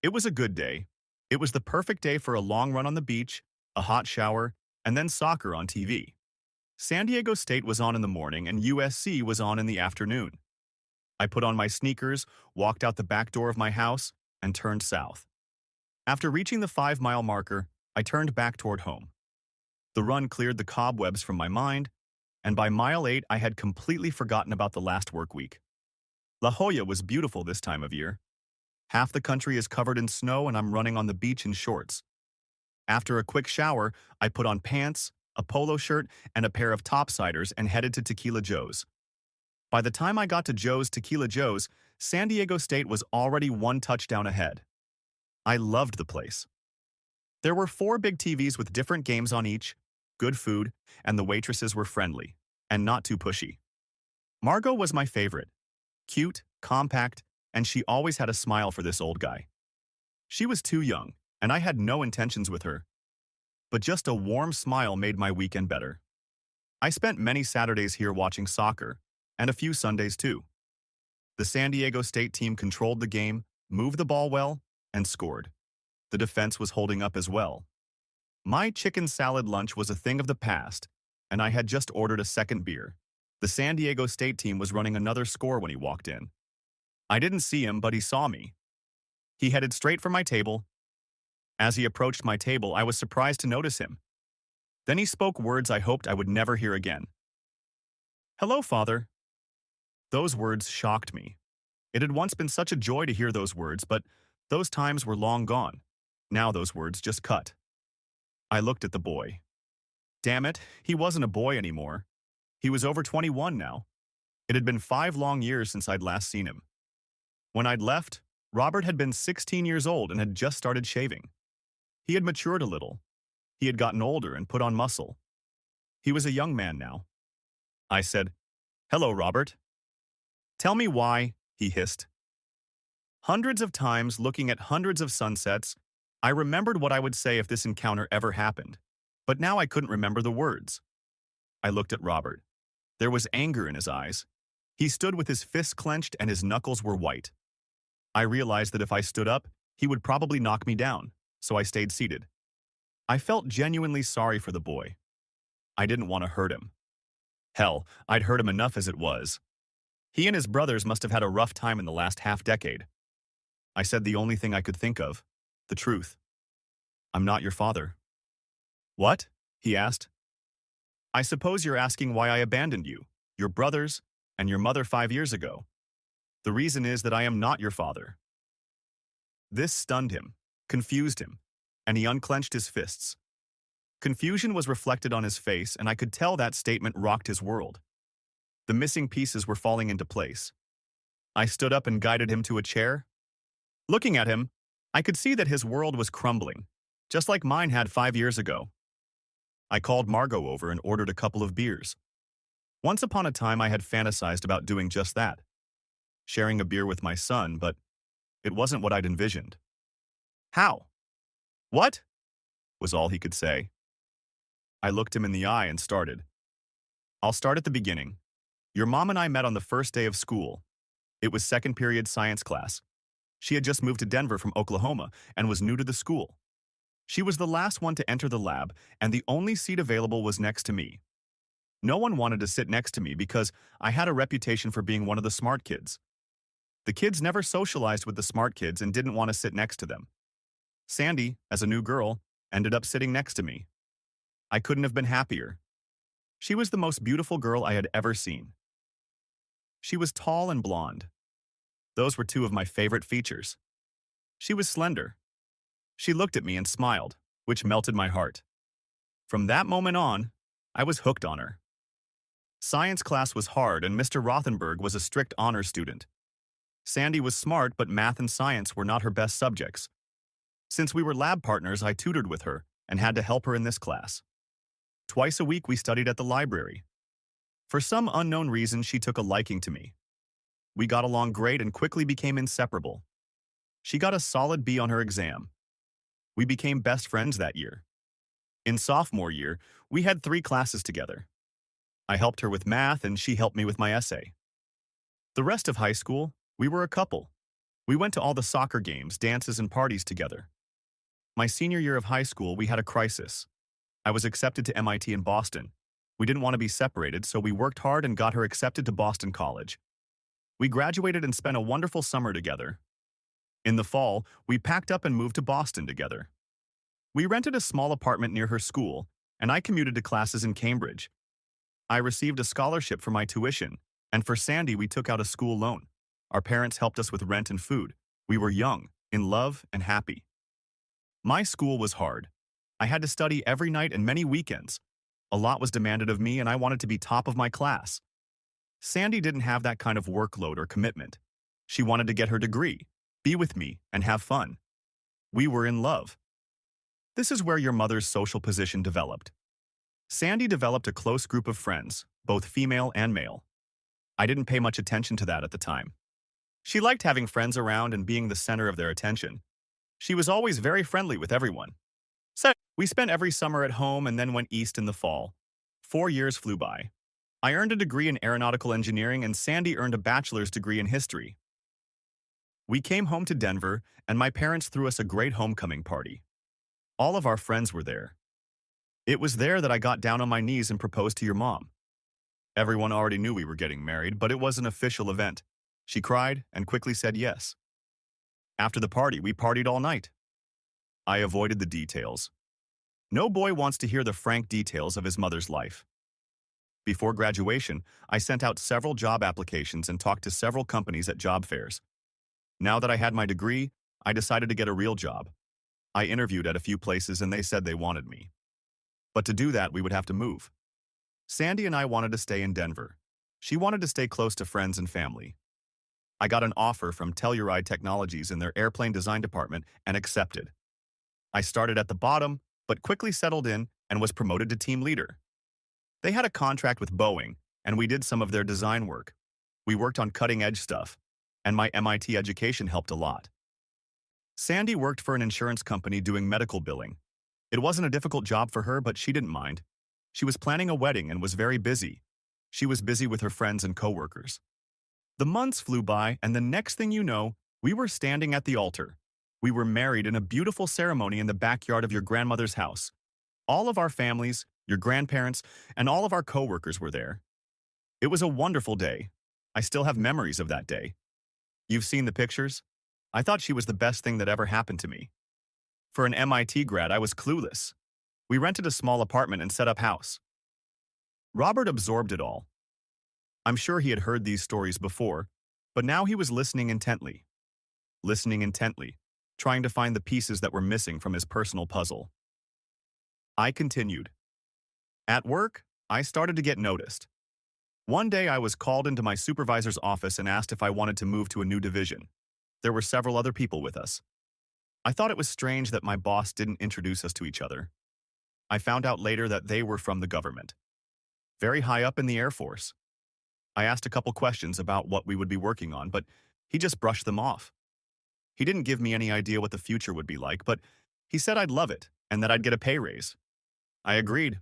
It was a good day. It was the perfect day for a long run on the beach, a hot shower, and then soccer on TV. San Diego State was on in the morning and USC was on in the afternoon. I put on my sneakers, walked out the back door of my house, and turned south. After reaching the 5-mile marker, I turned back toward home. The run cleared the cobwebs from my mind, and by mile 8 I had completely forgotten about the last work week. La Jolla was beautiful this time of year. Half the country is covered in snow and I'm running on the beach in shorts. After a quick shower, I put on pants, a polo shirt, and a pair of topsiders and headed to Tequila Joe's. By the time I got to Tequila Joe's, San Diego State was already one touchdown ahead. I loved the place. There were 4 big TVs with different games on each, good food, and the waitresses were friendly, and not too pushy. Margot was my favorite. Cute, compact, and she always had a smile for this old guy. She was too young, and I had no intentions with her. But just a warm smile made my weekend better. I spent many Saturdays here watching soccer, and a few Sundays too. The San Diego State team controlled the game, moved the ball well, and scored. The defense was holding up as well. My chicken salad lunch was a thing of the past, and I had just ordered a second beer. The San Diego State team was running another score when he walked in. I didn't see him, but he saw me. He headed straight for my table. As he approached my table, I was surprised to notice him. Then he spoke words I hoped I would never hear again. "Hello, Father." Those words shocked me. It had once been such a joy to hear those words, but those times were long gone. Now those words just cut. I looked at the boy. Damn it, he wasn't a boy anymore. He was over 21 now. It had been 5 long years since I'd last seen him. When I'd left, Robert had been 16 years old and had just started shaving. He had matured a little. He had gotten older and put on muscle. He was a young man now. I said, "Hello, Robert." "Tell me why," he hissed. Hundreds of times, looking at hundreds of sunsets, I remembered what I would say if this encounter ever happened, but now I couldn't remember the words. I looked at Robert. There was anger in his eyes. He stood with his fists clenched and his knuckles were white. I realized that if I stood up, he would probably knock me down, so I stayed seated. I felt genuinely sorry for the boy. I didn't want to hurt him. Hell, I'd hurt him enough as it was. He and his brothers must have had a rough time in the last half-decade. I said the only thing I could think of, the truth. "I'm not your father." "What?" he asked. "I suppose you're asking why I abandoned you, your brothers, and your mother 5 years ago. The reason is that I am not your father." This stunned him, confused him, and he unclenched his fists. Confusion was reflected on his face, and I could tell that statement rocked his world. The missing pieces were falling into place. I stood up and guided him to a chair. Looking at him, I could see that his world was crumbling, just like mine had 5 years ago. I called Margot over and ordered a couple of beers. Once upon a time, I had fantasized about doing just that, sharing a beer with my son, but it wasn't what I'd envisioned. "How? What?" was all he could say. I looked him in the eye and started. "I'll start at the beginning. Your mom and I met on the first day of school. It was second period science class. She had just moved to Denver from Oklahoma and was new to the school. She was the last one to enter the lab, and the only seat available was next to me. No one wanted to sit next to me because I had a reputation for being one of the smart kids. The kids never socialized with the smart kids and didn't want to sit next to them. Sandy, as a new girl, ended up sitting next to me. I couldn't have been happier. She was the most beautiful girl I had ever seen. She was tall and blonde. Those were 2 of my favorite features. She was slender. She looked at me and smiled, which melted my heart. From that moment on, I was hooked on her. Science class was hard and Mr. Rothenberg was a strict honor student. Sandy was smart, but math and science were not her best subjects. Since we were lab partners, I tutored with her and had to help her in this class. Twice a week we studied at the library. For some unknown reason, she took a liking to me. We got along great and quickly became inseparable. She got a solid B on her exam. We became best friends that year. In sophomore year, we had 3 classes together. I helped her with math and she helped me with my essay. The rest of high school, we were a couple. We went to all the soccer games, dances, and parties together. My senior year of high school, we had a crisis. I was accepted to MIT in Boston. We didn't want to be separated, so we worked hard and got her accepted to Boston College. We graduated and spent a wonderful summer together. In the fall, we packed up and moved to Boston together. We rented a small apartment near her school, and I commuted to classes in Cambridge. I received a scholarship for my tuition, and for Sandy, we took out a school loan. Our parents helped us with rent and food. We were young, in love, and happy. My school was hard. I had to study every night and many weekends. A lot was demanded of me, and I wanted to be top of my class. Sandy didn't have that kind of workload or commitment. She wanted to get her degree, be with me, and have fun. We were in love. This is where your mother's social position developed. Sandy developed a close group of friends, both female and male. I didn't pay much attention to that at the time. She liked having friends around and being the center of their attention. She was always very friendly with everyone. So, we spent every summer at home and then went east in the fall. 4 years flew by. I earned a degree in aeronautical engineering and Sandy earned a bachelor's degree in history. We came home to Denver and my parents threw us a great homecoming party. All of our friends were there. It was there that I got down on my knees and proposed to your mom. Everyone already knew we were getting married, but it was an official event. She cried and quickly said yes. After the party, we partied all night. I avoided the details. No boy wants to hear the frank details of his mother's life. Before graduation, I sent out several job applications and talked to several companies at job fairs. Now that I had my degree, I decided to get a real job. I interviewed at a few places and they said they wanted me. But to do that, we would have to move. Sandy and I wanted to stay in Denver. She wanted to stay close to friends and family. I got an offer from Telluride Technologies in their airplane design department and accepted. I started at the bottom, but quickly settled in and was promoted to team leader. They had a contract with Boeing, and we did some of their design work. We worked on cutting-edge stuff, and my MIT education helped a lot. Sandy worked for an insurance company doing medical billing. It wasn't a difficult job for her, but she didn't mind. She was planning a wedding and was very busy. She was busy with her friends and coworkers. The months flew by, and the next thing you know, we were standing at the altar. We were married in a beautiful ceremony in the backyard of your grandmother's house. All of our families, your grandparents, and all of our coworkers were there. It was a wonderful day. I still have memories of that day. You've seen the pictures? I thought she was the best thing that ever happened to me. For an MIT grad, I was clueless. We rented a small apartment and set up house. Robert absorbed it all. I'm sure he had heard these stories before, but now he was listening intently, trying to find the pieces that were missing from his personal puzzle. I continued. At work, I started to get noticed. One day I was called into my supervisor's office and asked if I wanted to move to a new division. There were several other people with us. I thought it was strange that my boss didn't introduce us to each other. I found out later that they were from the government, very high up in the Air Force. I asked a couple questions about what we would be working on, but he just brushed them off. He didn't give me any idea what the future would be like, but he said I'd love it and that I'd get a pay raise. I agreed.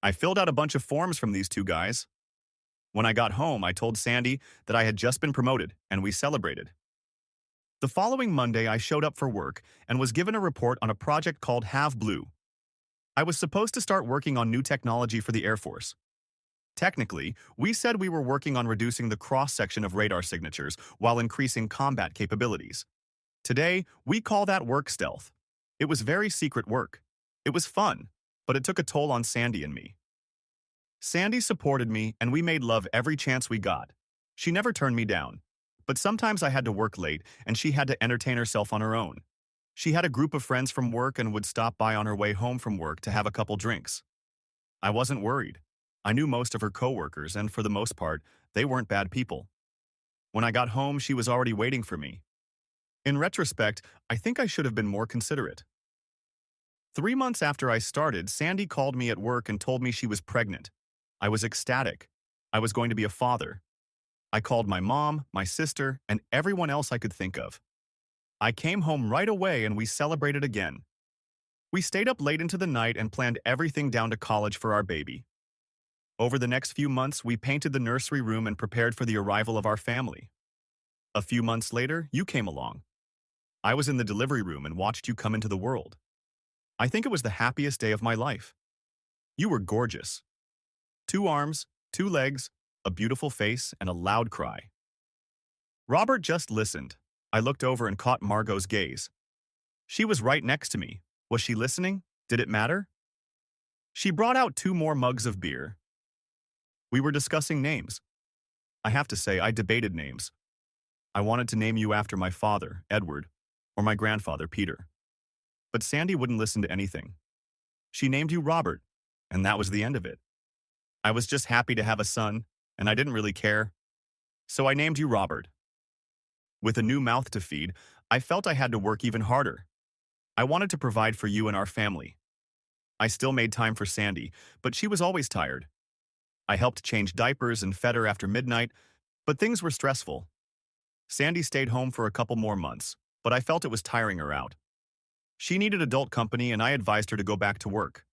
I filled out a bunch of forms from these two guys. When I got home, I told Sandy that I had just been promoted, and we celebrated. The following Monday, I showed up for work and was given a report on a project called Have Blue. I was supposed to start working on new technology for the Air Force. Technically, we said we were working on reducing the cross-section of radar signatures while increasing combat capabilities. Today, we call that work stealth. It was very secret work. It was fun, but it took a toll on Sandy and me. Sandy supported me, and we made love every chance we got. She never turned me down. But sometimes I had to work late, and she had to entertain herself on her own. She had a group of friends from work and would stop by on her way home from work to have a couple drinks. I wasn't worried. I knew most of her coworkers, and for the most part, they weren't bad people. When I got home, she was already waiting for me. In retrospect, I think I should have been more considerate. 3 months after I started, Sandy called me at work and told me she was pregnant. I was ecstatic. I was going to be a father. I called my mom, my sister, and everyone else I could think of. I came home right away and we celebrated again. We stayed up late into the night and planned everything down to college for our baby. Over the next few months, we painted the nursery room and prepared for the arrival of our family. A few months later, you came along. I was in the delivery room and watched you come into the world. I think it was the happiest day of my life. You were gorgeous. 2 arms, 2 legs, a beautiful face, and a loud cry. Robert just listened. I looked over and caught Margot's gaze. She was right next to me. Was she listening? Did it matter? She brought out 2 more mugs of beer. We were discussing names. I have to say, I debated names. I wanted to name you after my father, Edward, or my grandfather, Peter. But Sandy wouldn't listen to anything. She named you Robert, and that was the end of it. I was just happy to have a son, and I didn't really care. So I named you Robert. With a new mouth to feed, I felt I had to work even harder. I wanted to provide for you and our family. I still made time for Sandy, but she was always tired. I helped change diapers and fed her after midnight, but things were stressful. Sandy stayed home for a couple more months, but I felt it was tiring her out. She needed adult company, and I advised her to go back to work.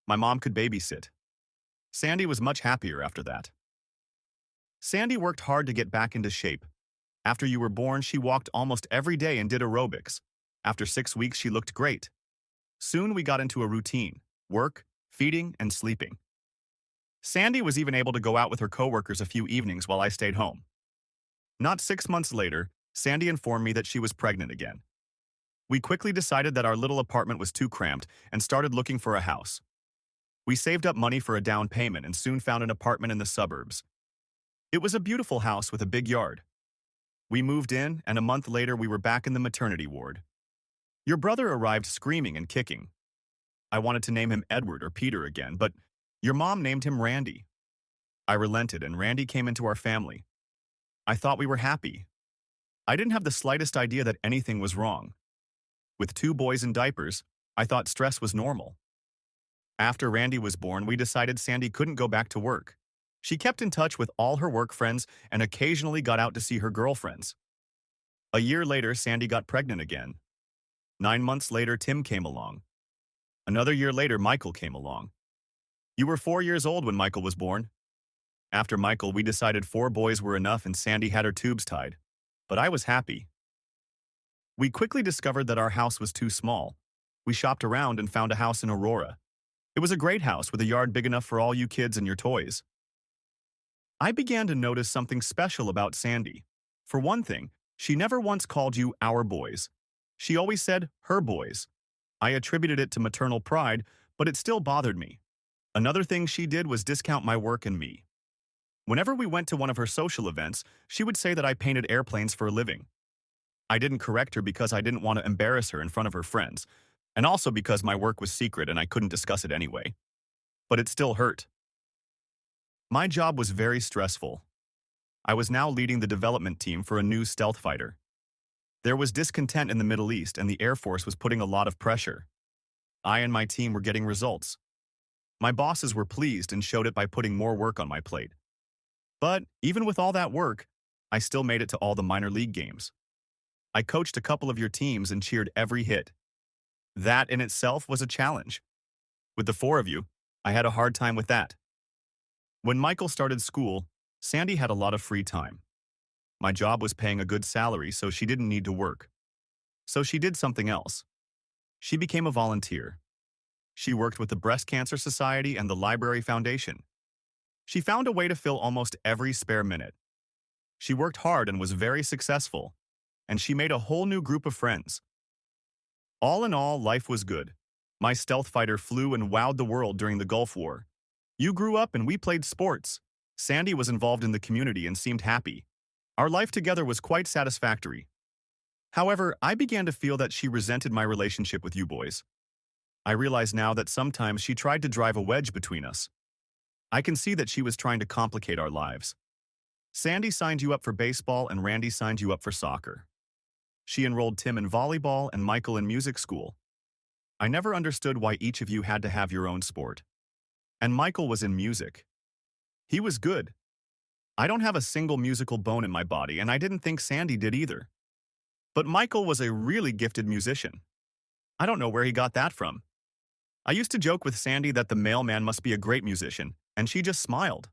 My mom could babysit. Sandy was much happier after that. Sandy worked hard to get back into shape. After you were born, she walked almost every day and did aerobics. After 6 weeks, she looked great. Soon we got into a routine: work, feeding, and sleeping. Sandy was even able to go out with her coworkers a few evenings while I stayed home. Not 6 months later, Sandy informed me that she was pregnant again. We quickly decided that our little apartment was too cramped and started looking for a house. We saved up money for a down payment and soon found an apartment in the suburbs. It was a beautiful house with a big yard. We moved in, and a month later we were back in the maternity ward. Your brother arrived screaming and kicking. I wanted to name him Edward or Peter again, but your mom named him Randy. I relented, and Randy came into our family. I thought we were happy. I didn't have the slightest idea that anything was wrong. With 2 boys in diapers, I thought stress was normal. After Randy was born, we decided Sandy couldn't go back to work. She kept in touch with all her work friends and occasionally got out to see her girlfriends. A year later, Sandy got pregnant again. 9 months later, Tim came along. Another year later, Michael came along. You were 4 years old when Michael was born. After Michael, we decided 4 boys were enough and Sandy had her tubes tied. But I was happy. We quickly discovered that our house was too small. We shopped around and found a house in Aurora. It was a great house with a yard big enough for all you kids and your toys. I began to notice something special about Sandy. For one thing, she never once called you our boys. She always said her boys. I attributed it to maternal pride, but it still bothered me. Another thing she did was discount my work and me. Whenever we went to one of her social events, she would say that I painted airplanes for a living. I didn't correct her because I didn't want to embarrass her in front of her friends, and also because my work was secret and I couldn't discuss it anyway. But it still hurt. My job was very stressful. I was now leading the development team for a new stealth fighter. There was discontent in the Middle East, and the Air Force was putting a lot of pressure. I and my team were getting results. My bosses were pleased and showed it by putting more work on my plate. But even with all that work, I still made it to all the minor league games. I coached a couple of your teams and cheered every hit. That in itself was a challenge. With the 4 of you, I had a hard time with that. When Michael started school, Sandy had a lot of free time. My job was paying a good salary, so she didn't need to work. So she did something else. She became a volunteer. She worked with the Breast Cancer Society and the Library Foundation. She found a way to fill almost every spare minute. She worked hard and was very successful, and she made a whole new group of friends. All in all, life was good. My stealth fighter flew and wowed the world during the Gulf War. You grew up and we played sports. Sandy was involved in the community and seemed happy. Our life together was quite satisfactory. However, I began to feel that she resented my relationship with you boys. I realize now that sometimes she tried to drive a wedge between us. I can see that she was trying to complicate our lives. Sandy signed you up for baseball and Randy signed you up for soccer. She enrolled Tim in volleyball and Michael in music school. I never understood why each of you had to have your own sport. And Michael was in music. He was good. I don't have a single musical bone in my body, and I didn't think Sandy did either. But Michael was a really gifted musician. I don't know where he got that from. I used to joke with Sandy that the mailman must be a great musician, and she just smiled.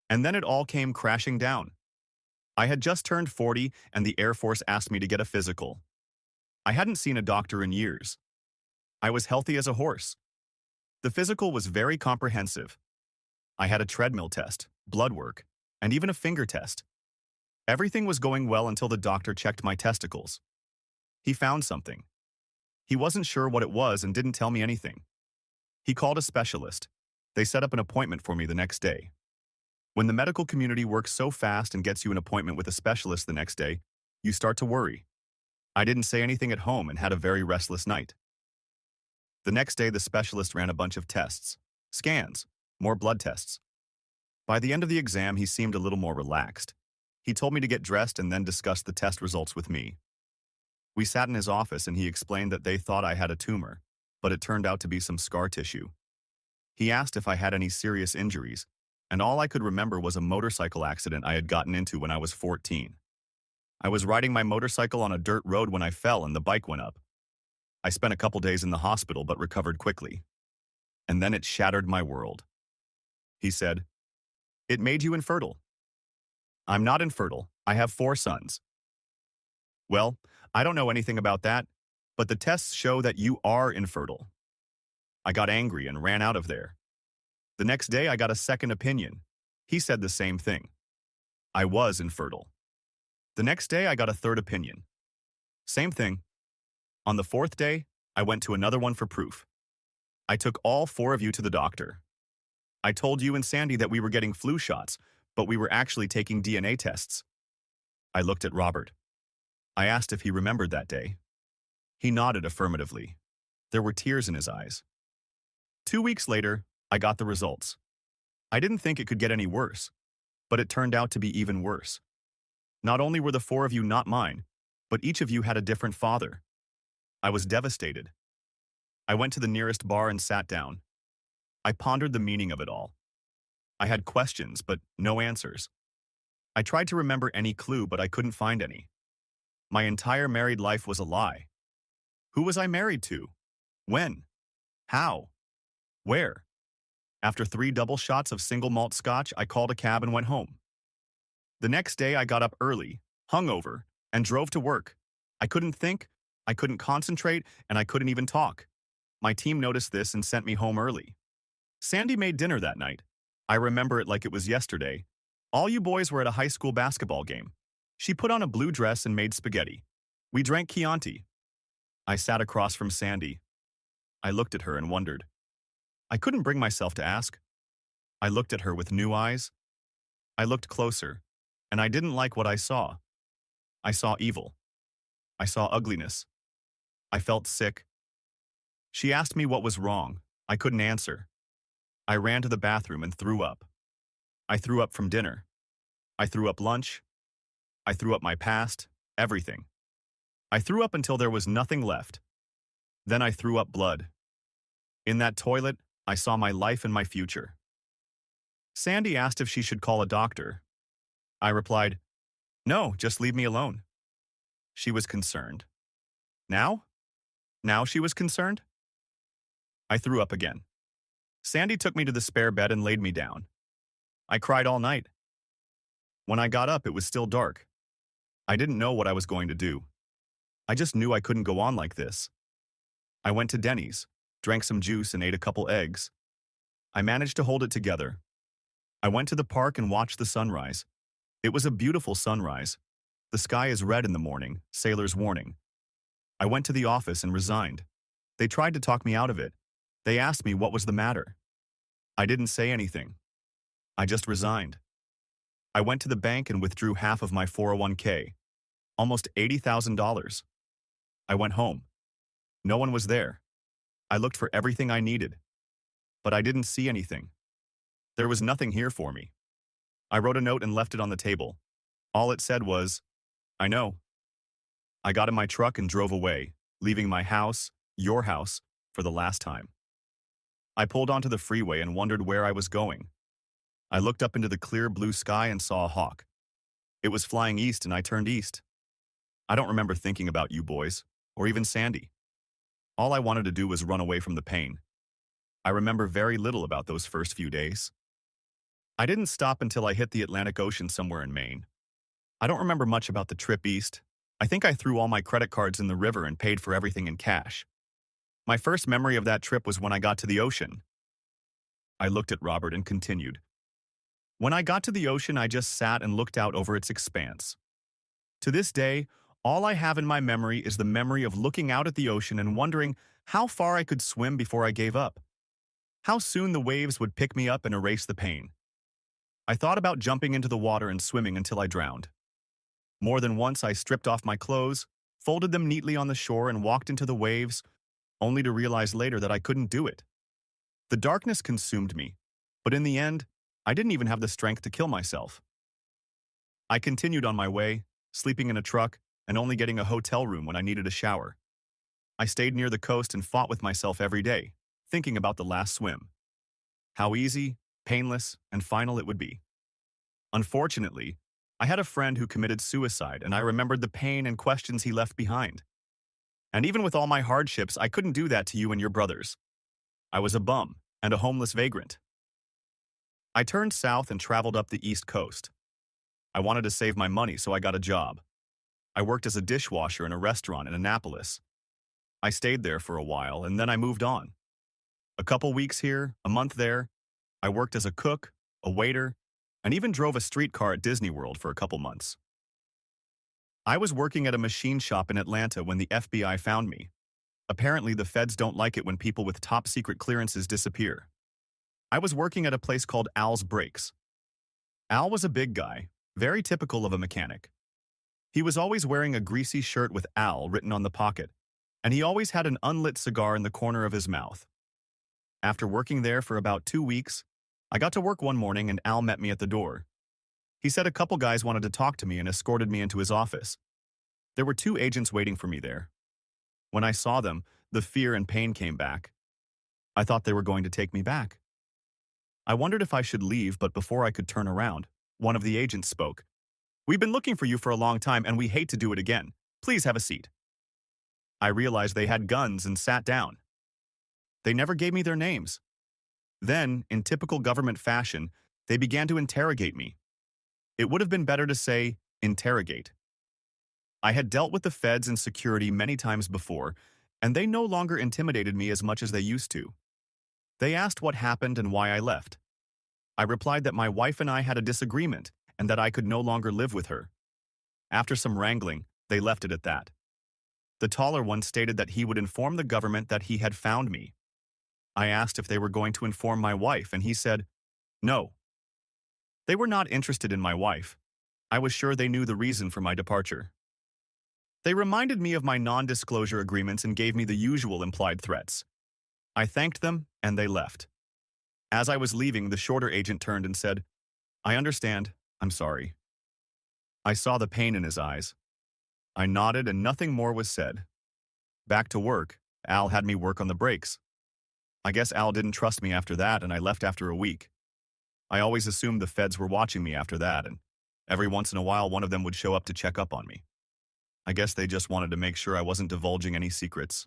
And then it all came crashing down. I had just turned 40 and the Air Force asked me to get a physical. I hadn't seen a doctor in years. I was healthy as a horse. The physical was very comprehensive. I had a treadmill test, blood work, and even a finger test. Everything was going well until the doctor checked my testicles. He found something. He wasn't sure what it was and didn't tell me anything. He called a specialist. They set up an appointment for me the next day. When the medical community works so fast and gets you an appointment with a specialist the next day, you start to worry. I didn't say anything at home and had a very restless night. The next day, the specialist ran a bunch of tests, scans, more blood tests. By the end of the exam, he seemed a little more relaxed. He told me to get dressed and then discuss the test results with me. We sat in his office and he explained that they thought I had a tumor, but it turned out to be some scar tissue. He asked if I had any serious injuries, and all I could remember was a motorcycle accident I had gotten into when I was 14. I was riding my motorcycle on a dirt road when I fell and the bike went up. I spent a couple days in the hospital but recovered quickly. And then it shattered my world. He said, "It made you infertile." "I'm not infertile. I have 4 sons." "Well, I don't know anything about that, but the tests show that you are infertile." I got angry and ran out of there. The next day, I got a second opinion. He said the same thing. I was infertile. The next day, I got a third opinion. Same thing. On the 4th day, I went to another one for proof. I took all 4 of you to the doctor. I told you and Sandy that we were getting flu shots, but we were actually taking DNA tests. I looked at Robert. I asked if he remembered that day. He nodded affirmatively. There were tears in his eyes. 2 weeks later, I got the results. I didn't think it could get any worse, but it turned out to be even worse. Not only were the 4 of you not mine, but each of you had a different father. I was devastated. I went to the nearest bar and sat down. I pondered the meaning of it all. I had questions, but no answers. I tried to remember any clue, but I couldn't find any. My entire married life was a lie. Who was I married to? When? How? Where? After 3 double shots of single malt scotch, I called a cab and went home. The next day, I got up early, hungover, and drove to work. I couldn't think, I couldn't concentrate, and I couldn't even talk. My team noticed this and sent me home early. Sandy made dinner that night. I remember it like it was yesterday. All you boys were at a high school basketball game. She put on a blue dress and made spaghetti. We drank Chianti. I sat across from Sandy. I looked at her and wondered. I couldn't bring myself to ask. I looked at her with new eyes. I looked closer, and I didn't like what I saw. I saw evil. I saw ugliness. I felt sick. She asked me what was wrong. I couldn't answer. I ran to the bathroom and threw up. I threw up from dinner. I threw up lunch. I threw up my past, everything. I threw up until there was nothing left. Then I threw up blood. In that toilet, I saw my life and my future. Sandy asked if she should call a doctor. I replied, "No, just leave me alone." She was concerned. Now? Now she was concerned? I threw up again. Sandy took me to the spare bed and laid me down. I cried all night. When I got up, it was still dark. I didn't know what I was going to do. I just knew I couldn't go on like this. I went to Denny's, drank some juice and ate a couple eggs. I managed to hold it together. I went to the park and watched the sunrise. It was a beautiful sunrise. The sky is red in the morning, sailor's warning. I went to the office and resigned. They tried to talk me out of it. They asked me what was the matter. I didn't say anything. I just resigned. I went to the bank and withdrew half of my 401k, almost $80,000. I went home. No one was there. I looked for everything I needed, but I didn't see anything. There was nothing here for me. I wrote a note and left it on the table. All it said was, "I know." I got in my truck and drove away, leaving my house, your house, for the last time. I pulled onto the freeway and wondered where I was going. I looked up into the clear blue sky and saw a hawk. It was flying east and I turned east. I don't remember thinking about you boys, or even Sandy. All I wanted to do was run away from the pain. I remember very little about those first few days. I didn't stop until I hit the Atlantic Ocean somewhere in Maine. I don't remember much about the trip east. I think I threw all my credit cards in the river and paid for everything in cash. My first memory of that trip was when I got to the ocean. I looked at Robert and continued. When I got to the ocean, I just sat and looked out over its expanse. To this day, all I have in my memory is the memory of looking out at the ocean and wondering how far I could swim before I gave up. How soon the waves would pick me up and erase the pain. I thought about jumping into the water and swimming until I drowned. More than once, I stripped off my clothes, folded them neatly on the shore, and walked into the waves, only to realize later that I couldn't do it. The darkness consumed me, but in the end, I didn't even have the strength to kill myself. I continued on my way, sleeping in a truck and only getting a hotel room when I needed a shower. I stayed near the coast and fought with myself every day, thinking about the last swim. How easy, painless, and final it would be. Unfortunately, I had a friend who committed suicide, and I remembered the pain and questions he left behind. And even with all my hardships, I couldn't do that to you and your brothers. I was a bum and a homeless vagrant. I turned south and traveled up the East Coast. I wanted to save my money, so I got a job. I worked as a dishwasher in a restaurant in Annapolis. I stayed there for a while, and then I moved on. A couple weeks here, a month there. I worked as a cook, a waiter, and even drove a streetcar at Disney World for a couple months. I was working at a machine shop in Atlanta when the FBI found me. Apparently, the feds don't like it when people with top-secret clearances disappear. I was working at a place called Al's Brakes. Al was a big guy, very typical of a mechanic. He was always wearing a greasy shirt with Al written on the pocket, and he always had an unlit cigar in the corner of his mouth. After working there for about 2 weeks, I got to work one morning and Al met me at the door. He said a couple guys wanted to talk to me and escorted me into his office. There were 2 agents waiting for me there. When I saw them, the fear and pain came back. I thought they were going to take me back. I wondered if I should leave, but before I could turn around, one of the agents spoke. "We've been looking for you for a long time and we hate to do it again. Please have a seat." I realized they had guns and sat down. They never gave me their names. Then, in typical government fashion, they began to interrogate me. It would have been better to say, interrogate. I had dealt with the feds and security many times before, and they no longer intimidated me as much as they used to. They asked what happened and why I left. I replied that my wife and I had a disagreement and that I could no longer live with her. After some wrangling, they left it at that. The taller one stated that he would inform the government that he had found me. I asked if they were going to inform my wife, and he said, no. They were not interested in my wife. I was sure they knew the reason for my departure. They reminded me of my non-disclosure agreements and gave me the usual implied threats. I thanked them, and they left. As I was leaving, the shorter agent turned and said, "I understand. I'm sorry." I saw the pain in his eyes. I nodded and nothing more was said. Back to work, Al had me work on the brakes. I guess Al didn't trust me after that, and I left after a week. I always assumed the feds were watching me after that, and every once in a while one of them would show up to check up on me. I guess they just wanted to make sure I wasn't divulging any secrets.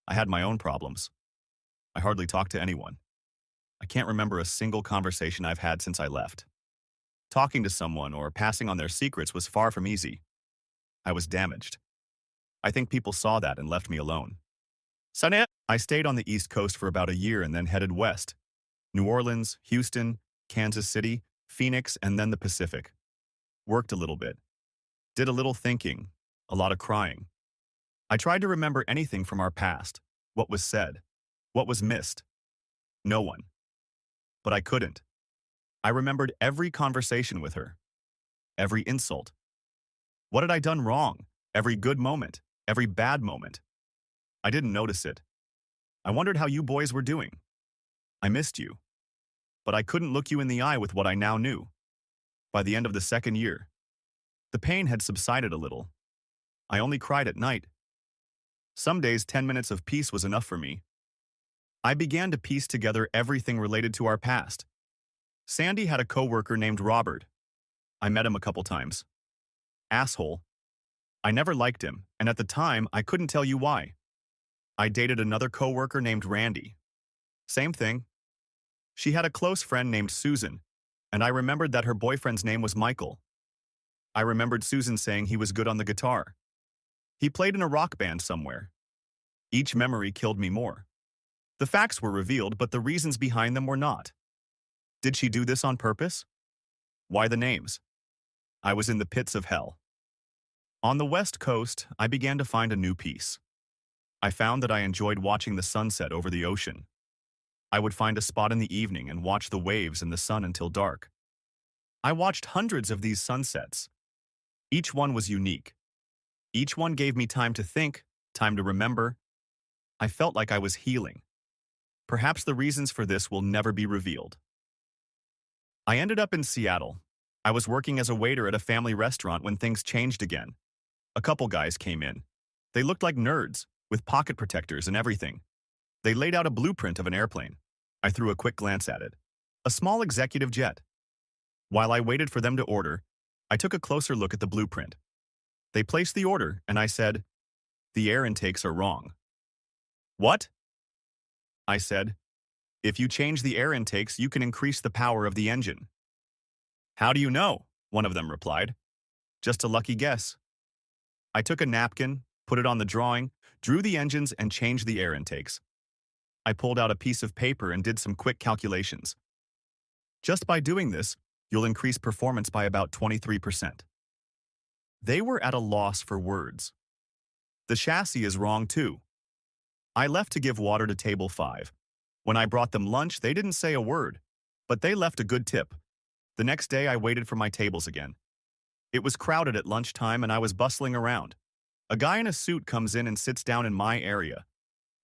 I had my own problems. I hardly talked to anyone. I can't remember a single conversation I've had since I left. Talking to someone or passing on their secrets was far from easy. I was damaged. I think people saw that and left me alone. I stayed on the East Coast for about a year and then headed west. New Orleans, Houston, Kansas City, Phoenix, and then the Pacific. Worked a little bit. Did a little thinking, a lot of crying. I tried to remember anything from our past, what was said, what was missed. No one. But I couldn't. I remembered every conversation with her, every insult. What had I done wrong? Every good moment, every bad moment. I didn't notice it. I wondered how you boys were doing. I missed you. But I couldn't look you in the eye with what I now knew. By the end of the second year, the pain had subsided a little. I only cried at night. Some days 10 minutes of peace was enough for me. I began to piece together everything related to our past. Sandy had a coworker named Robert. I met him a couple times. Asshole. I never liked him, and at the time, I couldn't tell you why. I dated another coworker named Randy. Same thing. She had a close friend named Susan, and I remembered that her boyfriend's name was Michael. I remembered Susan saying he was good on the guitar. He played in a rock band somewhere. Each memory killed me more. The facts were revealed, but the reasons behind them were not. Did she do this on purpose? Why the names? I was in the pits of hell. On the West Coast, I began to find a new peace. I found that I enjoyed watching the sunset over the ocean. I would find a spot in the evening and watch the waves and the sun until dark. I watched hundreds of these sunsets. Each one was unique. Each one gave me time to think, time to remember. I felt like I was healing. Perhaps the reasons for this will never be revealed. I ended up in Seattle. I was working as a waiter at a family restaurant when things changed again. A couple guys came in. They looked like nerds, with pocket protectors and everything. They laid out a blueprint of an airplane. I threw a quick glance at it. A small executive jet. While I waited for them to order, I took a closer look at the blueprint. They placed the order, and I said, "The air intakes are wrong." "What?" I said. "If you change the air intakes, you can increase the power of the engine." "How do you know?" one of them replied. "Just a lucky guess." I took a napkin, put it on the drawing, drew the engines, and changed the air intakes. I pulled out a piece of paper and did some quick calculations. Just by doing this, you'll increase performance by about 23%. They were at a loss for words. The chassis is wrong too. I left to give water to table 5. When I brought them lunch, they didn't say a word, but they left a good tip. The next day, I waited for my tables again. It was crowded at lunchtime and I was bustling around. A guy in a suit comes in and sits down in my area.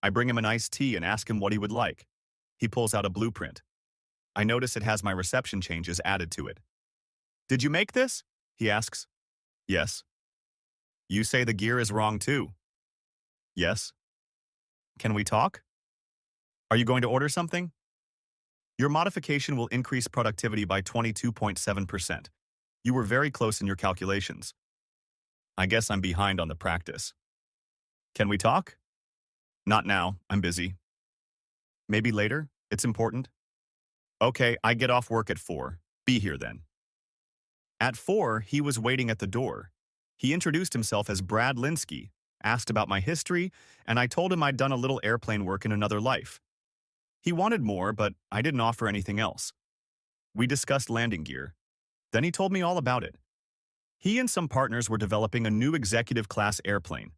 I bring him an iced tea and ask him what he would like. He pulls out a blueprint. I notice it has my reception changes added to it. "Did you make this?" he asks. "Yes." "You say the gear is wrong too." "Yes." "Can we talk?" "Are you going to order something?" "Your modification will increase productivity by 22.7%. You were very close in your calculations." "I guess I'm behind on the practice." "Can we talk?" "Not now, I'm busy." "Maybe later? It's important." "Okay, I get off work at 4. Be here then." At 4, he was waiting at the door. He introduced himself as Brad Linsky, asked about my history, and I told him I'd done a little airplane work in another life. He wanted more, but I didn't offer anything else. We discussed landing gear. Then he told me all about it. He and some partners were developing a new executive-class airplane.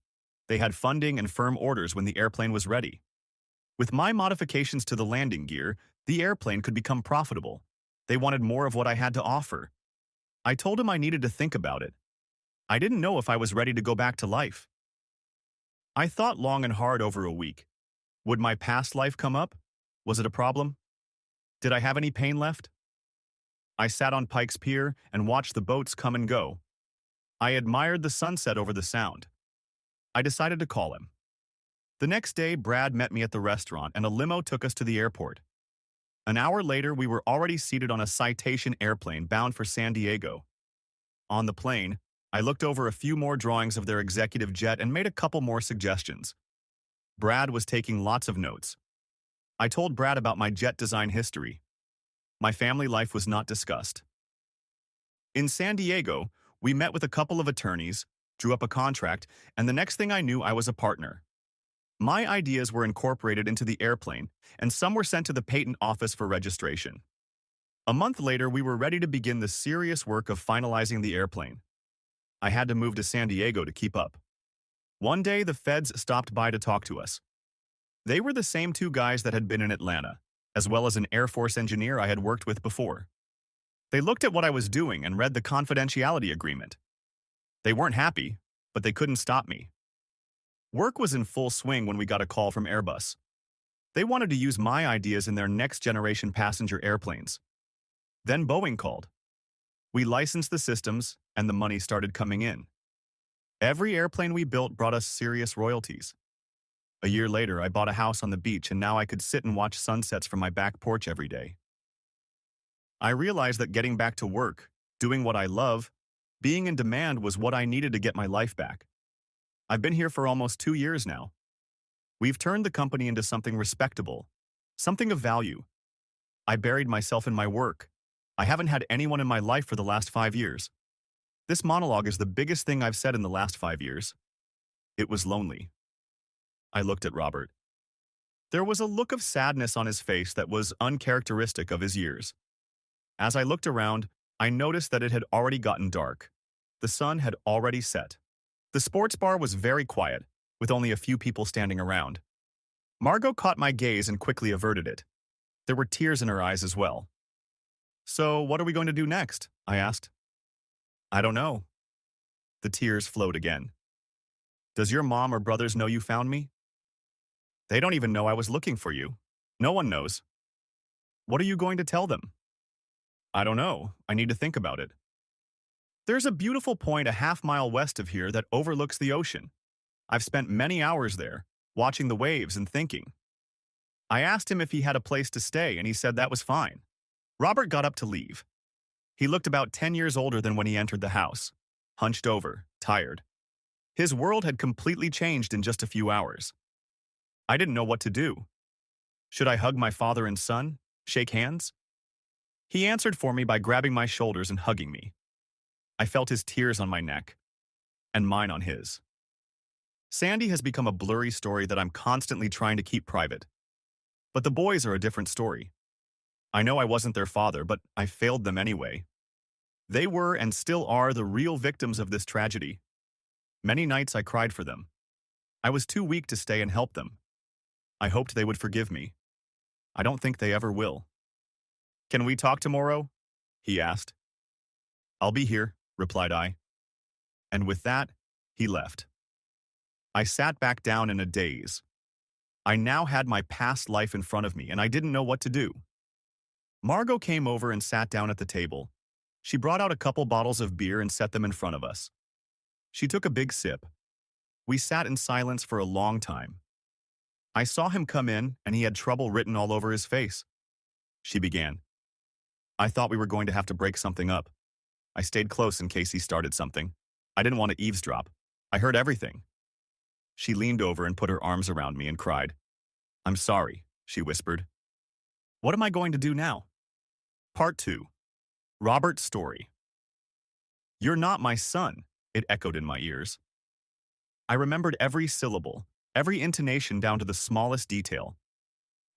They had funding and firm orders when the airplane was ready. With my modifications to the landing gear, the airplane could become profitable. They wanted more of what I had to offer. I told him I needed to think about it. I didn't know if I was ready to go back to life. I thought long and hard over a week. Would my past life come up? Was it a problem? Did I have any pain left? I sat on Pike's Pier and watched the boats come and go. I admired the sunset over the sound. I decided to call him. The next day, Brad met me at the restaurant and a limo took us to the airport. An hour later, we were already seated on a Citation airplane bound for San Diego. On the plane, I looked over a few more drawings of their executive jet and made a couple more suggestions. Brad was taking lots of notes. I told Brad about my jet design history. My family life was not discussed. In San Diego, we met with a couple of attorneys, drew up a contract, and the next thing I knew, I was a partner. My ideas were incorporated into the airplane, and some were sent to the patent office for registration. A month later, we were ready to begin the serious work of finalizing the airplane. I had to move to San Diego to keep up. One day, the feds stopped by to talk to us. They were the same 2 guys that had been in Atlanta, as well as an Air Force engineer I had worked with before. They looked at what I was doing and read the confidentiality agreement. They weren't happy, but they couldn't stop me. Work was in full swing when we got a call from Airbus. They wanted to use my ideas in their next-generation passenger airplanes. Then Boeing called. We licensed the systems, and the money started coming in. Every airplane we built brought us serious royalties. A year later, I bought a house on the beach, and now I could sit and watch sunsets from my back porch every day. I realized that getting back to work, doing what I love, being in demand was what I needed to get my life back. I've been here for almost 2 years now. We've turned the company into something respectable, something of value. I buried myself in my work. I haven't had anyone in my life for the last 5 years. This monologue is the biggest thing I've said in the last 5 years. It was lonely. I looked at Robert. There was a look of sadness on his face that was uncharacteristic of his years. As I looked around, I noticed that it had already gotten dark. The sun had already set. The sports bar was very quiet, with only a few people standing around. Margot caught my gaze and quickly averted it. There were tears in her eyes as well. "So, what are we going to do next?" I asked. "I don't know." The tears flowed again. "Does your mom or brothers know you found me?" "They don't even know I was looking for you. No one knows." "What are you going to tell them?" "I don't know. I need to think about it." "There's a beautiful point a half-mile west of here that overlooks the ocean. I've spent many hours there, watching the waves and thinking." I asked him if he had a place to stay, and he said that was fine. Robert got up to leave. He looked about 10 years older than when he entered the house, hunched over, tired. His world had completely changed in just a few hours. I didn't know what to do. Should I hug my father and son? Shake hands? He answered for me by grabbing my shoulders and hugging me. I felt his tears on my neck, and mine on his. Sandy has become a blurry story that I'm constantly trying to keep private. But the boys are a different story. I know I wasn't their father, but I failed them anyway. They were and still are the real victims of this tragedy. Many nights I cried for them. I was too weak to stay and help them. I hoped they would forgive me. I don't think they ever will. "Can we talk tomorrow?" he asked. "I'll be here," replied I. And with that, he left. I sat back down in a daze. I now had my past life in front of me, and I didn't know what to do. Margot came over and sat down at the table. She brought out a couple bottles of beer and set them in front of us. She took a big sip. We sat in silence for a long time. I saw him come in, and he had trouble written all over his face. She began. "I thought we were going to have to break something up. I stayed close in case he started something. I didn't want to eavesdrop. I heard everything." She leaned over and put her arms around me and cried. "I'm sorry," she whispered. What am I going to do now? Part 2. Robert's story. "You're not my son," it echoed in my ears. I remembered every syllable, every intonation down to the smallest detail.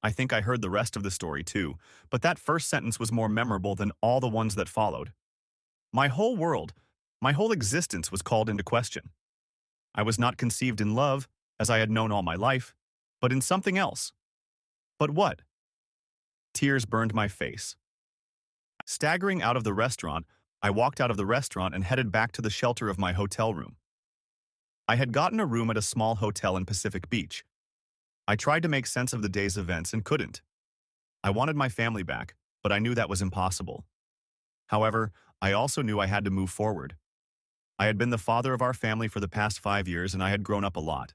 I think I heard the rest of the story too, but that first sentence was more memorable than all the ones that followed. My whole world, my whole existence was called into question. I was not conceived in love, as I had known all my life, but in something else. But what? Tears burned my face. Staggering out of the restaurant, I walked out of the restaurant and headed back to the shelter of my hotel room. I had gotten a room at a small hotel in Pacific Beach. I tried to make sense of the day's events and couldn't. I wanted my family back, but I knew that was impossible. However, I also knew I had to move forward. I had been the father of our family for the past 5 years, and I had grown up a lot.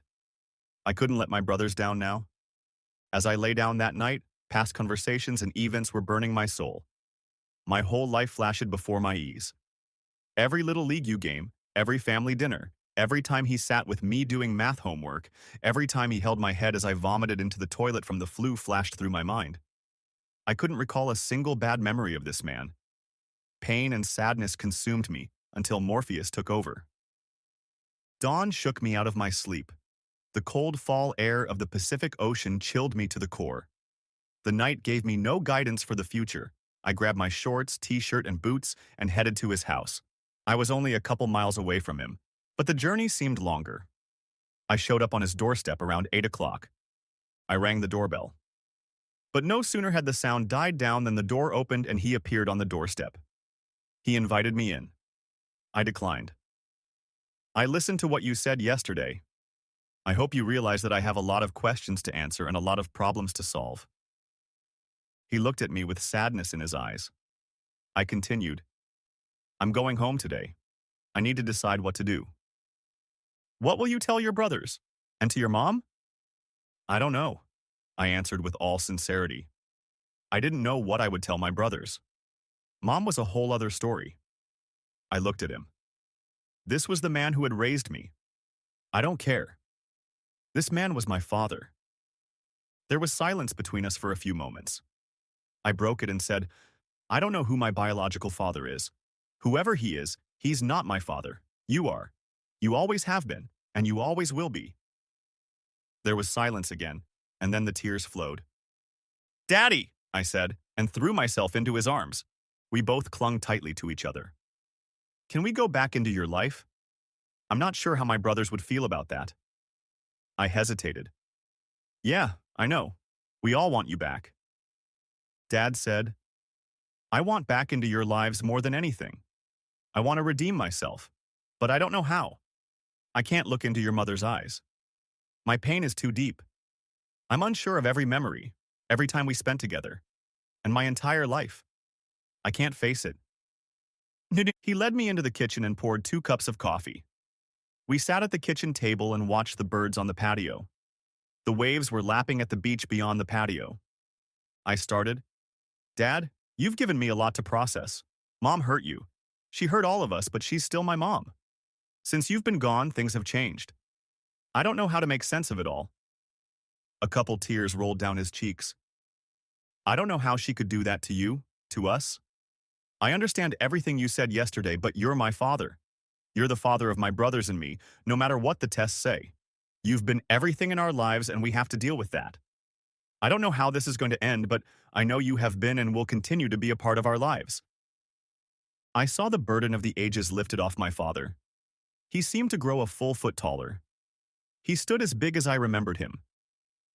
I couldn't let my brothers down now. As I lay down that night, past conversations and events were burning my soul. My whole life flashed before my eyes. Every little league you game, every family dinner, every time he sat with me doing math homework, every time he held my head as I vomited into the toilet from the flu flashed through my mind. I couldn't recall a single bad memory of this man. Pain and sadness consumed me until Morpheus took over. Dawn shook me out of my sleep. The cold fall air of the Pacific Ocean chilled me to the core. The night gave me no guidance for the future. I grabbed my shorts, t-shirt, and boots and headed to his house. I was only a couple miles away from him, but the journey seemed longer. I showed up on his doorstep around 8 o'clock. I rang the doorbell. But no sooner had the sound died down than the door opened and he appeared on the doorstep. He invited me in. I declined. "I listened to what you said yesterday. I hope you realize that I have a lot of questions to answer and a lot of problems to solve." He looked at me with sadness in his eyes. I continued, "I'm going home today. I need to decide what to do." "What will you tell your brothers? And to your mom?" "I don't know," I answered with all sincerity. I didn't know what I would tell my brothers. Mom was a whole other story. I looked at him. This was the man who had raised me. I don't care. This man was my father. There was silence between us for a few moments. I broke it and said, "I don't know who my biological father is. Whoever he is, He's not my father. You are. You always have been, and you always will be. There was silence again, and then the tears flowed. Daddy, I said, and threw myself into his arms. We both clung tightly to each other. Can we go back into your life? I'm not sure how my brothers would feel about that. I hesitated. Yeah, I know. We all want you back. Dad said, I want back into your lives more than anything. I want to redeem myself, but I don't know how. I can't look into your mother's eyes. My pain is too deep. I'm unsure of every memory, every time we spent together, and my entire life. I can't face it. He led me into the kitchen and poured 2 cups of coffee. We sat at the kitchen table and watched the birds on the patio. The waves were lapping at the beach beyond the patio. I started, Dad, you've given me a lot to process. Mom hurt you. She hurt all of us, but she's still my mom. Since you've been gone, things have changed. I don't know how to make sense of it all. A couple tears rolled down his cheeks. I don't know how she could do that to you, to us. I understand everything you said yesterday, but you're my father. You're the father of my brothers and me, no matter what the tests say. You've been everything in our lives, and we have to deal with that. I don't know how this is going to end, but I know you have been and will continue to be a part of our lives. I saw the burden of the ages lifted off my father. He seemed to grow a full foot taller. He stood as big as I remembered him.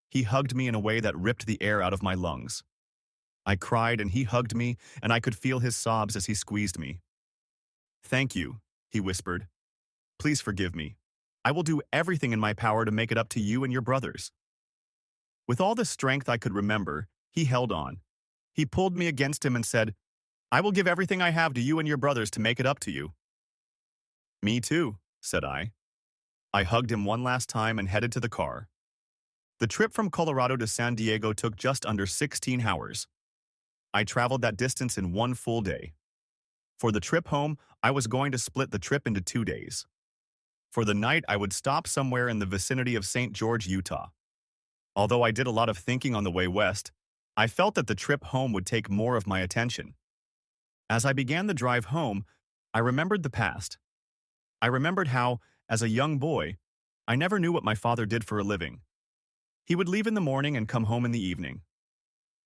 He hugged me in a way that ripped the air out of my lungs. I cried and he hugged me, and I could feel his sobs as he squeezed me. Thank you, he whispered. Please forgive me. I will do everything in my power to make it up to you and your brothers. With all the strength I could remember, he held on. He pulled me against him and said, I will give everything I have to you and your brothers to make it up to you. Me too, said I. I hugged him one last time and headed to the car. The trip from Colorado to San Diego took just under 16 hours. I traveled that distance in one full day. For the trip home, I was going to split the trip into 2 days. For the night, I would stop somewhere in the vicinity of St. George, Utah. Although I did a lot of thinking on the way west, I felt that the trip home would take more of my attention. As I began the drive home, I remembered the past. I remembered how, as a young boy, I never knew what my father did for a living. He would leave in the morning and come home in the evening.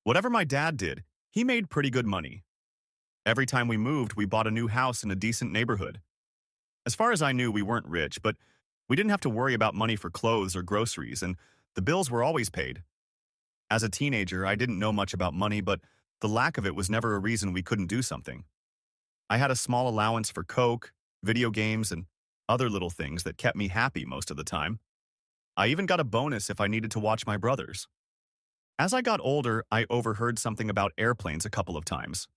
Whatever my dad did, he made pretty good money. Every time we moved, we bought a new house in a decent neighborhood. As far as I knew, we weren't rich, but we didn't have to worry about money for clothes or groceries, and the bills were always paid. As a teenager, I didn't know much about money, but the lack of it was never a reason we couldn't do something. I had a small allowance for Coke, video games, and other little things that kept me happy most of the time. I even got a bonus if I needed to watch my brothers. As I got older, I overheard something about airplanes a couple of times.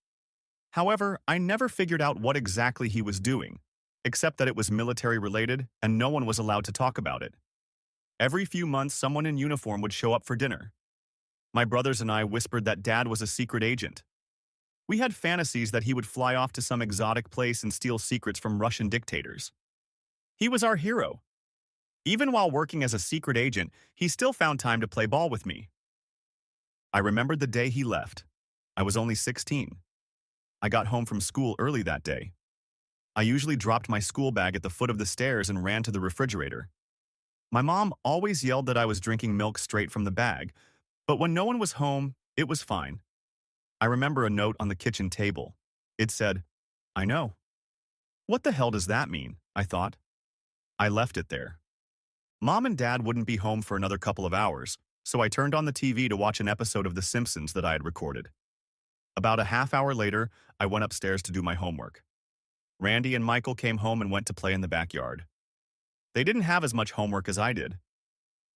However, I never figured out what exactly he was doing, except that it was military-related and no one was allowed to talk about it. Every few months, someone in uniform would show up for dinner. My brothers and I whispered that Dad was a secret agent. We had fantasies that he would fly off to some exotic place and steal secrets from Russian dictators. He was our hero. Even while working as a secret agent, he still found time to play ball with me. I remembered the day he left. I was only 16. I got home from school early that day. I usually dropped my school bag at the foot of the stairs and ran to the refrigerator. My mom always yelled that I was drinking milk straight from the bag, but when no one was home, it was fine. I remember a note on the kitchen table. It said, I know. What the hell does that mean? I thought. I left it there. Mom and Dad wouldn't be home for another couple of hours, so I turned on the TV to watch an episode of The Simpsons that I had recorded. About a half hour later, I went upstairs to do my homework. Randy and Michael came home and went to play in the backyard. They didn't have as much homework as I did.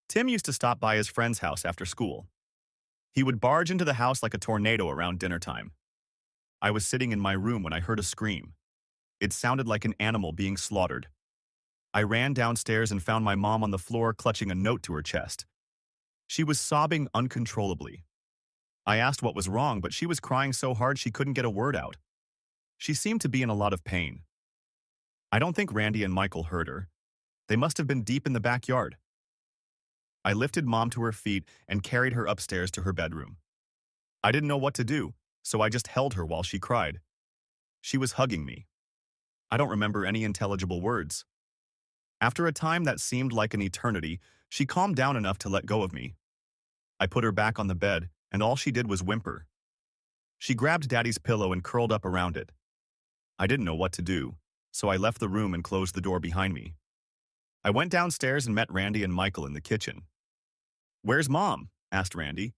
Tim used to stop by his friend's house after school. He would barge into the house like a tornado around dinner time. I was sitting in my room when I heard a scream. It sounded like an animal being slaughtered. I ran downstairs and found my mom on the floor clutching a note to her chest. She was sobbing uncontrollably. I asked what was wrong, but she was crying so hard she couldn't get a word out. She seemed to be in a lot of pain. I don't think Randy and Michael heard her. They must have been deep in the backyard. I lifted Mom to her feet and carried her upstairs to her bedroom. I didn't know what to do, so I just held her while she cried. She was hugging me. I don't remember any intelligible words. After a time that seemed like an eternity, she calmed down enough to let go of me. I put her back on the bed, and all she did was whimper. She grabbed Daddy's pillow and curled up around it. I didn't know what to do, so I left the room and closed the door behind me. I went downstairs and met Randy and Michael in the kitchen. "Where's Mom?" asked Randy.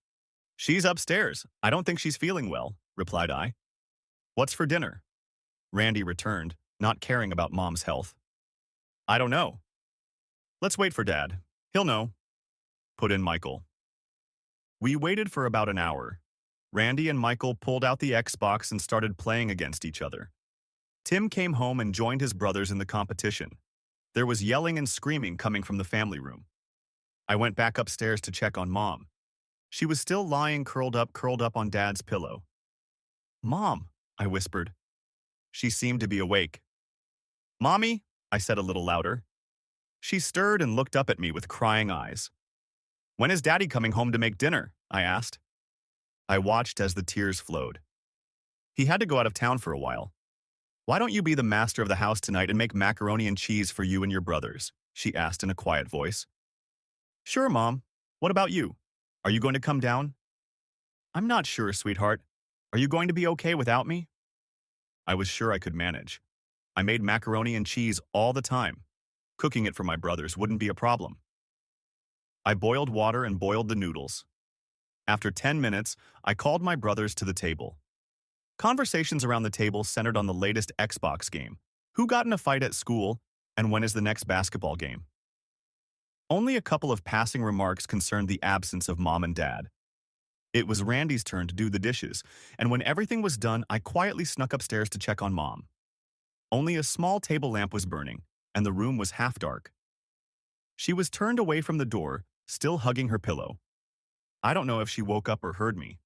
"She's upstairs. I don't think she's feeling well," replied I. "What's for dinner?" Randy returned, not caring about Mom's health. "I don't know." "Let's wait for Dad. He'll know," put in Michael. We waited for about an hour. Randy and Michael pulled out the Xbox and started playing against each other. Tim came home and joined his brothers in the competition. There was yelling and screaming coming from the family room. I went back upstairs to check on Mom. She was still lying curled up on Dad's pillow. "Mom," I whispered. She seemed to be awake. "Mommy," I said a little louder. She stirred and looked up at me with crying eyes. "When is Daddy coming home to make dinner?" I asked. I watched as the tears flowed. "He had to go out of town for a while. Why don't you be the master of the house tonight and make macaroni and cheese for you and your brothers?" she asked in a quiet voice. "Sure, Mom. What about you? Are you going to come down?" "I'm not sure, sweetheart. Are you going to be okay without me?" I was sure I could manage. I made macaroni and cheese all the time. Cooking it for my brothers wouldn't be a problem. I boiled water and boiled the noodles. After 10 minutes, I called my brothers to the table. Conversations around the table centered on the latest Xbox game, who got in a fight at school, and when is the next basketball game. Only a couple of passing remarks concerned the absence of Mom and Dad. It was Randy's turn to do the dishes, and when everything was done, I quietly snuck upstairs to check on Mom. Only a small table lamp was burning, and the room was half dark. She was turned away from the door, still hugging her pillow. I don't know if she woke up or heard me.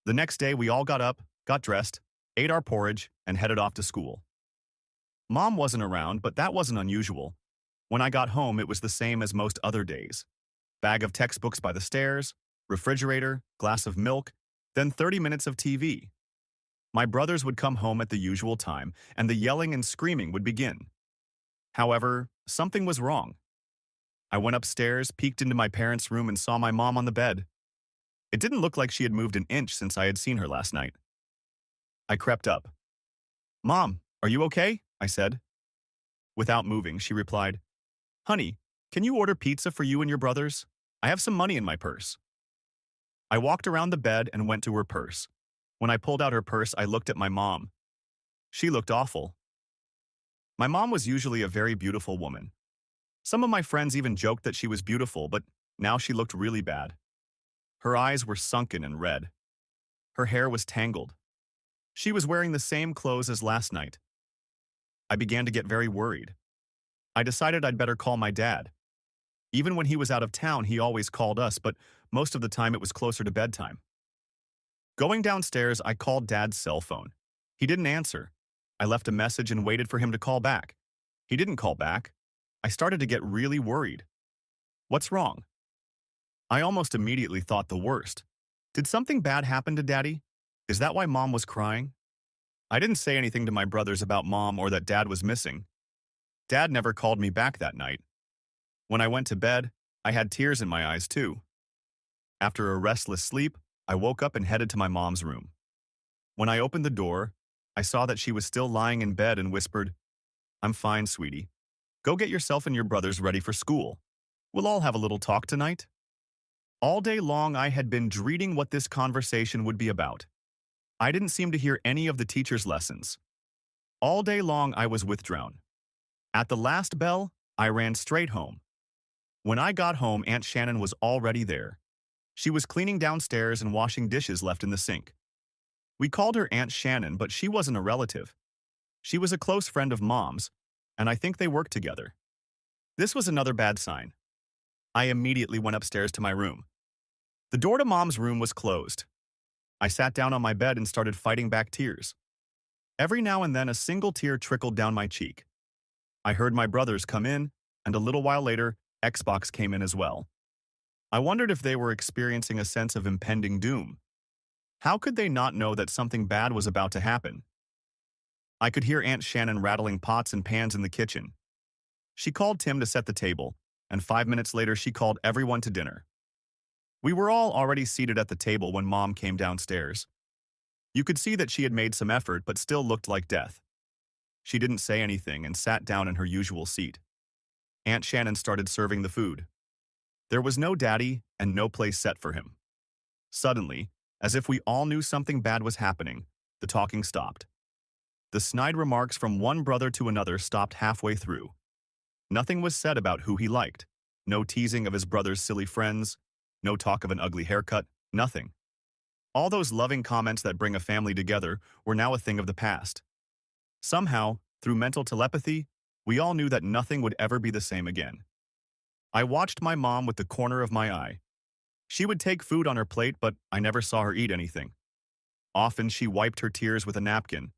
The next day, we all got up, got dressed, ate our porridge, and headed off to school. Mom wasn't around, but that wasn't unusual. When I got home, it was the same as most other days. Bag of textbooks by the stairs, refrigerator, glass of milk, then 30 minutes of TV. My brothers would come home at the usual time, and the yelling and screaming would begin. However, something was wrong. I went upstairs, peeked into my parents' room, and saw my mom on the bed. It didn't look like she had moved an inch since I had seen her last night. I crept up. "Mom, are you okay?" I said. Without moving, she replied, "Honey, can you order pizza for you and your brothers? I have some money in my purse." I walked around the bed and went to her purse. When I pulled out her purse, I looked at my mom. She looked awful. My mom was usually a very beautiful woman. Some of my friends even joked that she was beautiful, but now she looked really bad. Her eyes were sunken and red. Her hair was tangled. She was wearing the same clothes as last night. I began to get very worried. I decided I'd better call my dad. Even when he was out of town, he always called us, but most of the time it was closer to bedtime. Going downstairs, I called Dad's cell phone. He didn't answer. I left a message and waited for him to call back. He didn't call back. I started to get really worried. What's wrong? I almost immediately thought the worst. Did something bad happen to Daddy? Is that why Mom was crying? I didn't say anything to my brothers about Mom or that Dad was missing. Dad never called me back that night. When I went to bed, I had tears in my eyes too. After a restless sleep, I woke up and headed to my mom's room. When I opened the door, I saw that she was still lying in bed and whispered, "I'm fine, sweetie. Go get yourself and your brothers ready for school. We'll all have a little talk tonight." All day long, I had been dreading what this conversation would be about. I didn't seem to hear any of the teacher's lessons. All day long, I was withdrawn. At the last bell, I ran straight home. When I got home, Aunt Shannon was already there. She was cleaning downstairs and washing dishes left in the sink. We called her Aunt Shannon, but she wasn't a relative. She was a close friend of Mom's, and I think they worked together. This was another bad sign. I immediately went upstairs to my room. The door to Mom's room was closed. I sat down on my bed and started fighting back tears. Every now and then, a single tear trickled down my cheek. I heard my brothers come in, and a little while later, Xbox came in as well. I wondered if they were experiencing a sense of impending doom. How could they not know that something bad was about to happen? I could hear Aunt Shannon rattling pots and pans in the kitchen. She called Tim to set the table, and 5 minutes later she called everyone to dinner. We were all already seated at the table when Mom came downstairs. You could see that she had made some effort but still looked like death. She didn't say anything and sat down in her usual seat. Aunt Shannon started serving the food. There was no daddy and no place set for him. Suddenly, as if we all knew something bad was happening, the talking stopped. The snide remarks from one brother to another stopped halfway through. Nothing was said about who he liked. No teasing of his brother's silly friends. No talk of an ugly haircut. Nothing. All those loving comments that bring a family together were now a thing of the past. Somehow, through mental telepathy, we all knew that nothing would ever be the same again. I watched my mom with the corner of my eye. She would take food on her plate, but I never saw her eat anything. Often she wiped her tears with a napkin.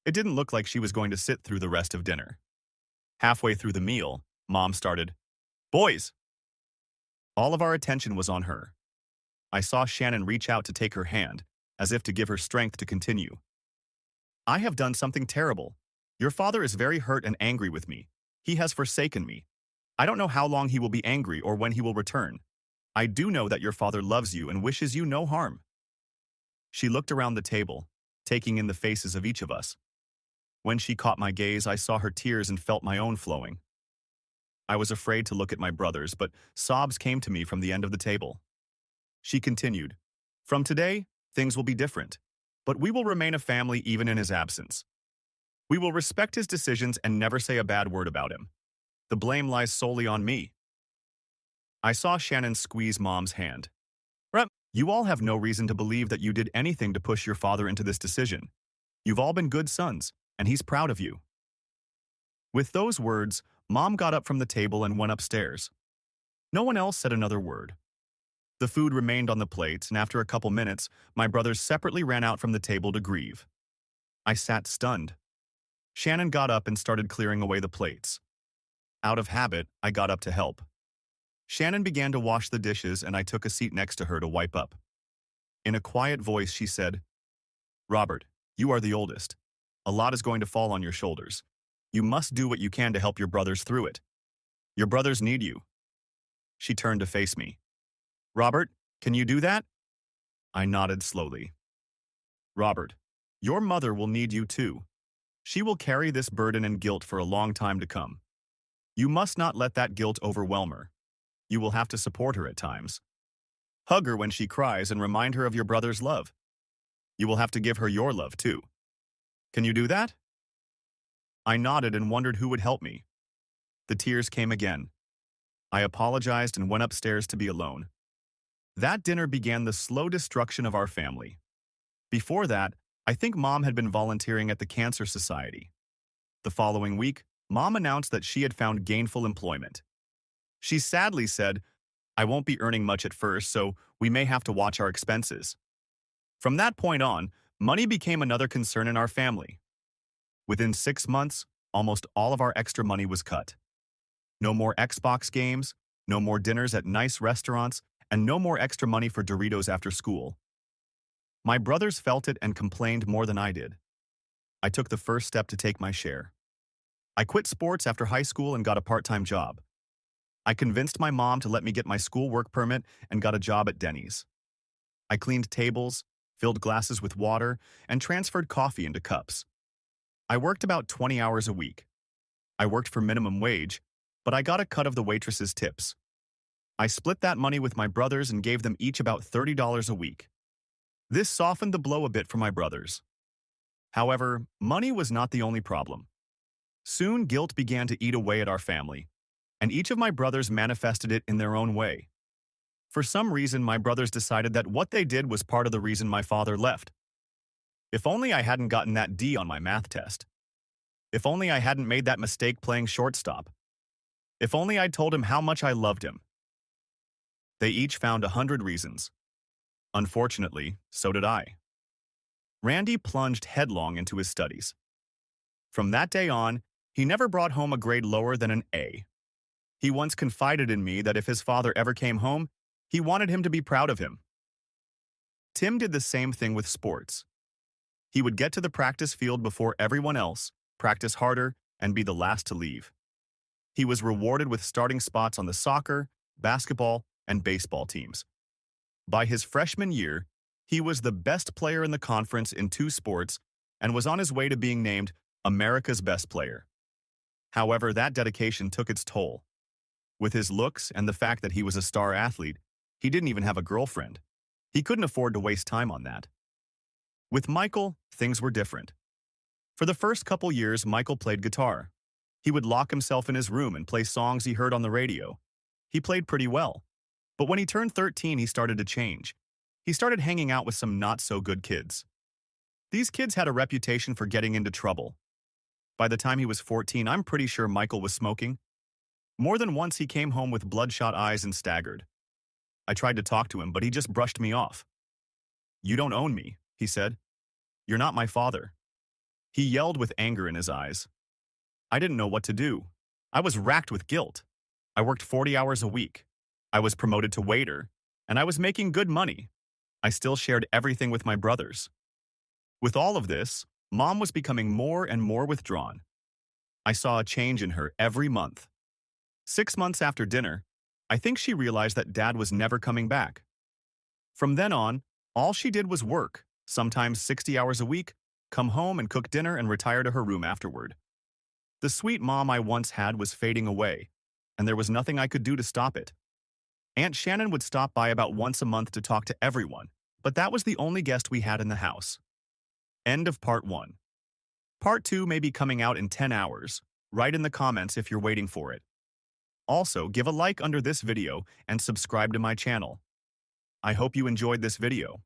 It didn't look like she was going to sit through the rest of dinner. Halfway through the meal, Mom started, "Boys!" All of our attention was on her. I saw Shannon reach out to take her hand, as if to give her strength to continue. "I have done something terrible. Your father is very hurt and angry with me. He has forsaken me. I don't know how long he will be angry or when he will return. I do know that your father loves you and wishes you no harm." She looked around the table, taking in the faces of each of us. When she caught my gaze, I saw her tears and felt my own flowing. I was afraid to look at my brothers, but sobs came to me from the end of the table. She continued, "From today, things will be different, but we will remain a family even in his absence. We will respect his decisions and never say a bad word about him. The blame lies solely on me." I saw Shannon squeeze Mom's hand. "Rep, you all have no reason to believe that you did anything to push your father into this decision. You've all been good sons, and he's proud of you." With those words, Mom got up from the table and went upstairs. No one else said another word. The food remained on the plates, and after a couple minutes, my brothers separately ran out from the table to grieve. I sat stunned. Shannon got up and started clearing away the plates. Out of habit, I got up to help. Shannon began to wash the dishes, and I took a seat next to her to wipe up. In a quiet voice, she said, "Robert, you are the oldest. A lot is going to fall on your shoulders. You must do what you can to help your brothers through it. Your brothers need you." She turned to face me. "Robert, can you do that?" I nodded slowly. "Robert, your mother will need you too. She will carry this burden and guilt for a long time to come. You must not let that guilt overwhelm her. You will have to support her at times. Hug her when she cries and remind her of your brother's love. You will have to give her your love too. Can you do that?" I nodded and wondered who would help me. The tears came again. I apologized and went upstairs to be alone. That dinner began the slow destruction of our family. Before that, I think Mom had been volunteering at the Cancer Society. The following week, Mom announced that she had found gainful employment. She sadly said, "I won't be earning much at first, so we may have to watch our expenses." From that point on, money became another concern in our family. Within 6 months, almost all of our extra money was cut. No more Xbox games, no more dinners at nice restaurants, and no more extra money for Doritos after school. My brothers felt it and complained more than I did. I took the first step to take my share. I quit sports after high school and got a part-time job. I convinced my mom to let me get my school work permit and got a job at Denny's. I cleaned tables, filled glasses with water, and transferred coffee into cups. I worked about 20 hours a week. I worked for minimum wage, but I got a cut of the waitress's tips. I split that money with my brothers and gave them each about $30 a week. This softened the blow a bit for my brothers. However, money was not the only problem. Soon, guilt began to eat away at our family, and each of my brothers manifested it in their own way. For some reason, my brothers decided that what they did was part of the reason my father left. If only I hadn't gotten that D on my math test. If only I hadn't made that mistake playing shortstop. If only I'd told him how much I loved him. They each found 100 reasons. Unfortunately, so did I. Randy plunged headlong into his studies. From that day on, he never brought home a grade lower than an A. He once confided in me that if his father ever came home, he wanted him to be proud of him. Tim did the same thing with sports. He would get to the practice field before everyone else, practice harder, and be the last to leave. He was rewarded with starting spots on the soccer, basketball, and baseball teams. By his freshman year, he was the best player in the conference in 2 sports and was on his way to being named America's best player. However, that dedication took its toll. With his looks and the fact that he was a star athlete, he didn't even have a girlfriend. He couldn't afford to waste time on that. With Michael, things were different. For the first couple years, Michael played guitar. He would lock himself in his room and play songs he heard on the radio. He played pretty well. But when he turned 13, he started to change. He started hanging out with some not-so-good kids. These kids had a reputation for getting into trouble. By the time he was 14, I'm pretty sure Michael was smoking. More than once, he came home with bloodshot eyes and staggered. I tried to talk to him, but he just brushed me off. "You don't own me," he said. "You're not my father." He yelled with anger in his eyes. I didn't know what to do. I was racked with guilt. I worked 40 hours a week. I was promoted to waiter, and I was making good money. I still shared everything with my brothers. With all of this, Mom was becoming more and more withdrawn. I saw a change in her every month. 6 months after dinner, I think she realized that Dad was never coming back. From then on, all she did was work, sometimes 60 hours a week, come home and cook dinner and retire to her room afterward. The sweet mom I once had was fading away, and there was nothing I could do to stop it. Aunt Shannon would stop by about once a month to talk to everyone, but that was the only guest we had in the house. End of part 1. Part 2 may be coming out in 10 hours. Write in the comments if you're waiting for it. Also, give a like under this video and subscribe to my channel. I hope you enjoyed this video.